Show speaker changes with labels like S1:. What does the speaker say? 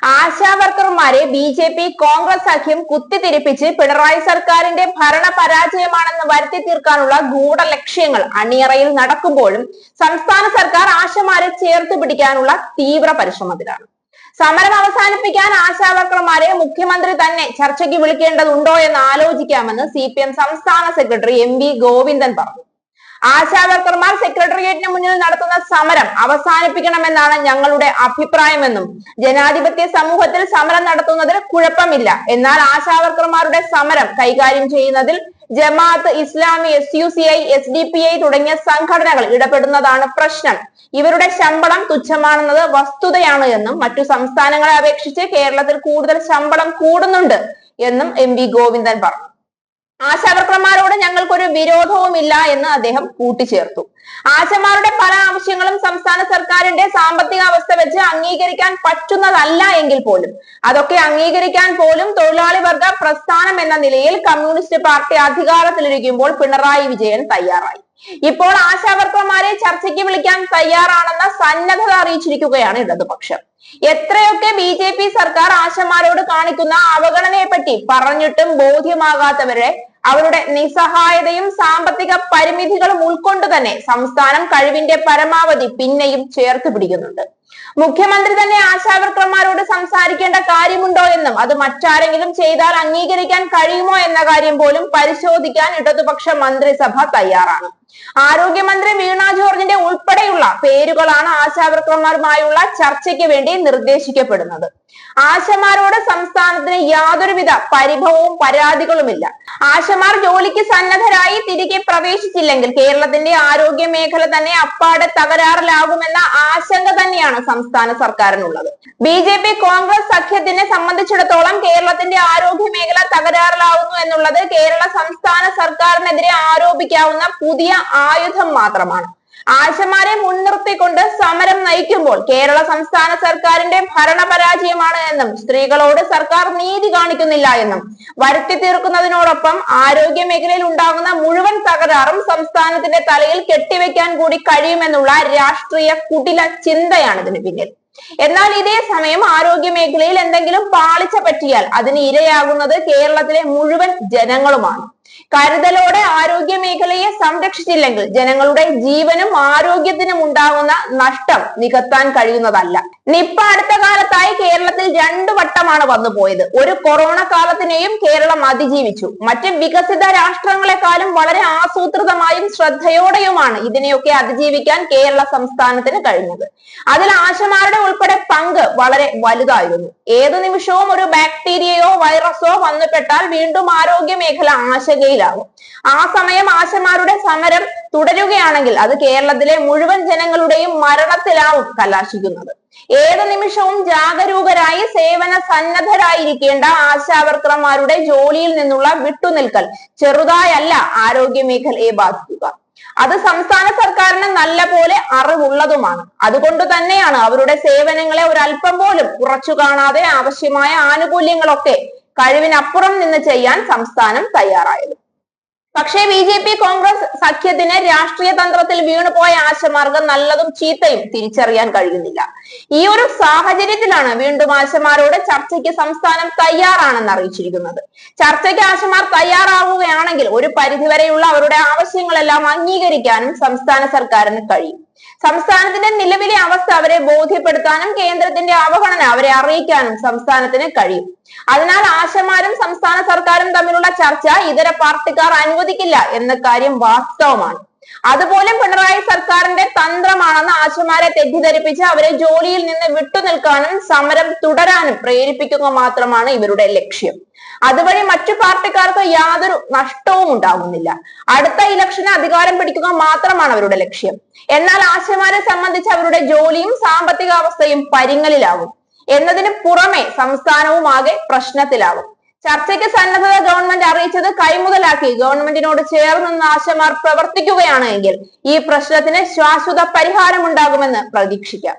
S1: ആശാവർക്കർമാരെ BJP. Congress സഖ്യം കുത്തിത്തിരിപ്പിച്ച് പിണറായി സർക്കാരിന്റെ ഭരണ പരാജയമാണെന്ന് വരുത്തി തീർക്കാനുള്ള ഗൂഢലക്ഷ്യങ്ങൾ അണിയറയിൽ നടക്കുമ്പോഴും സംസ്ഥാന സർക്കാർ ആശമാരെ ചേർത്ത് പിടിക്കാനുള്ള തീവ്ര പരിശ്രമത്തിലാണ്. സമരം അവസാനിപ്പിക്കാൻ ആശാവർക്കർമാരെ മുഖ്യമന്ത്രി തന്നെ ചർച്ചയ്ക്ക് വിളിക്കേണ്ടതുണ്ടോ എന്ന് ആലോചിക്കാമെന്ന് CPM സംസ്ഥാന സെക്രട്ടറി MV ഗോവിന്ദൻ പറഞ്ഞു. ആശാവർക്കർമാർ സെക്രട്ടേറിയറ്റിന് മുന്നിൽ നടത്തുന്ന സമരം അവസാനിപ്പിക്കണമെന്നാണ് ഞങ്ങളുടെ അഭിപ്രായമെന്നും ജനാധിപത്യ സമൂഹത്തിൽ സമരം നടത്തുന്നതിൽ കുഴപ്പമില്ല, എന്നാൽ ആശാവർക്കർമാരുടെ സമരം കൈകാര്യം ചെയ്യുന്നതിൽ ജമാഅത്ത് ഇസ്ലാമി, SUCI, SDPI തുടങ്ങിയ സംഘടനകൾ ഇടപെടുന്നതാണ് പ്രശ്നം. ഇവരുടെ ശമ്പളം തുച്ഛമാണെന്നത് വസ്തുതയാണ് എന്നും മറ്റു സംസ്ഥാനങ്ങളെ അപേക്ഷിച്ച് കേരളത്തിൽ കൂടുതൽ ശമ്പളം കൂടുന്നുണ്ട് എന്നും MV ഗോവിന്ദൻ പറഞ്ഞു. ആശാവർക്കർമാരോട് ഞങ്ങൾക്കൊരു വിരോധവുമില്ല എന്ന് അദ്ദേഹം കൂട്ടിച്ചേർത്തു. ആശമാരുടെ പല ആവശ്യങ്ങളും സംസ്ഥാന സർക്കാരിന്റെ സാമ്പത്തിക അവസ്ഥ വെച്ച് അംഗീകരിക്കാൻ പറ്റുന്നതല്ല എങ്കിൽ പോലും അതൊക്കെ അംഗീകരിക്കാൻ പോലും തൊഴിലാളി വർഗ പ്രസ്ഥാനം എന്ന നിലയിൽ കമ്മ്യൂണിസ്റ്റ് പാർട്ടി അധികാരത്തിലിരിക്കുമ്പോൾ പിണറായി വിജയൻ തയ്യാറായി. ഇപ്പോൾ ആശാവർക്കർമാരെ ചർച്ചയ്ക്ക് വിളിക്കാൻ തയ്യാറാണെന്ന സന്നദ്ധത അറിയിച്ചിരിക്കുകയാണ് ഇടതുപക്ഷം. എത്രയൊക്കെ ബി.ജെ.പി. സർക്കാർ ആശമാരോട് കാണിക്കുന്ന അവഗണനയെ പറ്റി പറഞ്ഞിട്ടും ബോധ്യമാകാത്തവരെ അവരുടെ നിസ്സഹായതയും സാമ്പത്തിക പരിമിതികളും ഉൾക്കൊണ്ട് തന്നെ സംസ്ഥാനം കഴിവിന്റെ പരമാവധി പിന്നെയും ചേർത്ത് പിടിക്കുന്നുണ്ട്. മുഖ്യമന്ത്രി തന്നെ ആശാവർക്കർമാരോട് സംസാരിക്കേണ്ട കാര്യമുണ്ടോ എന്നും അത് മറ്റാരെങ്കിലും ചെയ്താൽ അംഗീകരിക്കാൻ കഴിയുമോ എന്ന കാര്യം പോലും പരിശോധിക്കാൻ ഇടതുപക്ഷ മന്ത്രിസഭ തയ്യാറാണ്. ആരോഗ്യമന്ത്രി വീണ ജോർജിന്റെ ഉൾപ്പെടെയുള്ള പേരുകളാണ് ആശാവർക്കർമാരുമായുള്ള ചർച്ചയ്ക്ക് വേണ്ടി നിർദ്ദേശിക്കപ്പെടുന്നത്. ആശമാരോട് സംസ്ഥാനത്തിന് യാതൊരുവിധ പരിഭവവും പരാതികളുമില്ല. ആശമാർ ജോലിക്ക് സന്നദ്ധരായി തിരികെ പ്രവേശിച്ചില്ലെങ്കിൽ കേരളത്തിന്റെ ആരോഗ്യ മേഖല തന്നെ അപ്പാടെ തകരാറിലാകുമെന്ന ആശങ്ക തന്നെയാണ് സംസ്ഥാന സർക്കാരിനുള്ളത്. ബി.ജെ.പി. കോൺഗ്രസ് സഖ്യത്തിനെ സംബന്ധിച്ചിടത്തോളം കേരളത്തിന്റെ ആരോഗ്യ മേഖല തകരാറിലാവുന്നു എന്നുള്ളത് കേരള സംസ്ഥാന സർക്കാരിനെതിരെ ആരോപിക്കാവുന്ന പുതിയ ആയുധം മാത്രമാണ്. ആശമാരെ മുൻനിർത്തിക്കൊണ്ട് സമരം നയിക്കുമ്പോൾ കേരള സംസ്ഥാന സർക്കാരിന്റെ ഭരണപരാജയമാണ് എന്നും സ്ത്രീകളോട് സർക്കാർ നീതി കാണിക്കുന്നില്ല എന്നും വരുത്തി തീർക്കുന്നതിനോടൊപ്പം ആരോഗ്യ മേഖലയിൽ ഉണ്ടാകുന്ന മുഴുവൻ തകരാറും സംസ്ഥാനത്തിന്റെ തലയിൽ കെട്ടിവെക്കാൻ കൂടി കഴിയുമെന്നുള്ള രാഷ്ട്രീയ കുടില ചിന്തയാണ് ഇതിന് പിന്നിൽ. എന്നാൽ ഇതേ സമയം ആരോഗ്യ മേഖലയിൽ എന്തെങ്കിലും പാളിച്ച പറ്റിയാൽ അതിന് ഇരയാകുന്നത് കേരളത്തിലെ മുഴുവൻ ജനങ്ങളുമാണ്. കരുതലോടെ ആരോഗ്യ മേഖലയെ സംരക്ഷിച്ചില്ലെങ്കിൽ ജനങ്ങളുടെ ജീവനും ആരോഗ്യത്തിനും ഉണ്ടാകുന്ന നഷ്ടം നികത്താൻ കഴിയുന്നതല്ല. നിപ്പ അടുത്ത കാലത്തായി കേരളത്തിൽ 2 വട്ടമാണ് വന്നുപോയത്. ഒരു കൊറോണ കാലത്തിനെയും കേരളം അതിജീവിച്ചു. മറ്റ് വികസിത രാഷ്ട്രങ്ങളെക്കാളും വളരെ ആസൂത്രിതമായും ശ്രദ്ധയോടെയുമാണ് ഇതിനെയൊക്കെ അതിജീവിക്കാൻ കേരള സംസ്ഥാനത്തിന് കഴിഞ്ഞത്. അതിൽ ആശമാരുടെ ഉൾപ്പെടെ പങ്ക് വളരെ വലുതായിരുന്നു. ഏതു നിമിഷവും ഒരു ബാക്ടീരിയയോ വൈറസോ വന്നുപെട്ടാൽ വീണ്ടും ആരോഗ്യ മേഖല ആശങ്കയിലാകും. ആ സമയം ആശമാരുടെ സമരം തുടരുകയാണെങ്കിൽ അത് കേരളത്തിലെ മുഴുവൻ ജനങ്ങളുടെയും മരണത്തിലാവും കലാശിക്കുന്നത്. ഏതു നിമിഷവും ജാഗരൂകരായി സേവന സന്നദ്ധരായിരിക്കേണ്ട ആശാവർക്കർമാരുടെ ജോലിയിൽ നിന്നുള്ള വിട്ടുനിൽക്കൽ ചെറുതായല്ല ആരോഗ്യ മേഖലയെ ബാധിക്കുക. അത് സംസ്ഥാന സർക്കാരിന് നല്ല പോലെ അറിവുള്ളതുമാണ്. അതുകൊണ്ട് തന്നെയാണ് അവരുടെ സേവനങ്ങളെ ഒരല്പം പോലും കുറച്ചു കാണാതെ ആവശ്യമായ ആനുകൂല്യങ്ങളൊക്കെ കഴിവിനപ്പുറം നിന്ന് ചെയ്യാൻ സംസ്ഥാനം തയ്യാറായത്. പക്ഷേ ബി.ജെ.പി. കോൺഗ്രസ് സഖ്യത്തിന് രാഷ്ട്രീയ തന്ത്രത്തിൽ വീണുപോയ ആശമാർക്ക് നല്ലതും ചീത്തയും തിരിച്ചറിയാൻ കഴിയുന്നില്ല. ഈ ഒരു സാഹചര്യത്തിലാണ് വീണ്ടും ആശമാരോട് ചർച്ചയ്ക്ക് സംസ്ഥാനം തയ്യാറാണെന്ന് അറിയിച്ചിരിക്കുന്നത്. ചർച്ചയ്ക്ക് ആശമാർ തയ്യാറാവുകയാണെങ്കിൽ ഒരു പരിധിവരെയുള്ള അവരുടെ ആവശ്യങ്ങളെല്ലാം അംഗീകരിക്കാനും സംസ്ഥാന സർക്കാരിന് കഴിയും. സംസ്ഥാനത്തിന്റെ നിലവിലെ അവസ്ഥ അവരെ ബോധ്യപ്പെടുത്താനും കേന്ദ്രത്തിന്റെ അവഗണന അവരെ അറിയിക്കാനും സംസ്ഥാനത്തിന് കഴിയും. അതിനാൽ ആശമാരും സംസ്ഥാന സർക്കാരും തമ്മിലുള്ള ചർച്ച ഇതര പാർട്ടിക്കാർ അനുവദിക്കില്ല എന്ന കാര്യം വാസ്തവമാണ്. അതുപോലെ പിണറായി സർക്കാരിന്റെ തന്ത്രമാണെന്ന് ആശമാരെ തെറ്റിദ്ധരിപ്പിച്ച് അവരെ ജോലിയിൽ നിന്ന് വിട്ടുനിൽക്കാനും സമരം തുടരാനും പ്രേരിപ്പിക്കുക മാത്രമാണ് ഇവരുടെ ലക്ഷ്യം. അതുവഴി മറ്റു പാർട്ടിക്കാർക്ക് യാതൊരു നഷ്ടവും ഉണ്ടാകുന്നില്ല. അടുത്ത ഇലക്ഷന് അധികാരം പിടിക്കുക മാത്രമാണ് അവരുടെ ലക്ഷ്യം. എന്നാൽ ആശമാരെ സംബന്ധിച്ച് അവരുടെ ജോലിയും സാമ്പത്തിക അവസ്ഥയും പരിങ്ങലിലാകും എന്നതിന് പുറമെ സംസ്ഥാനവും ആകെ പ്രശ്നത്തിലാകും. ചർച്ചയ്ക്ക് സന്നദ്ധത ഗവൺമെന്റ് അറിയിച്ചത് കൈമുതലാക്കി ഗവൺമെന്റിനോട് ചേർന്ന് ആശമാർ പ്രവർത്തിക്കുകയാണ് എങ്കിൽ ഈ പ്രശ്നത്തിന് ശാശ്വത പരിഹാരമുണ്ടാകുമെന്ന് പ്രതീക്ഷിക്കാം.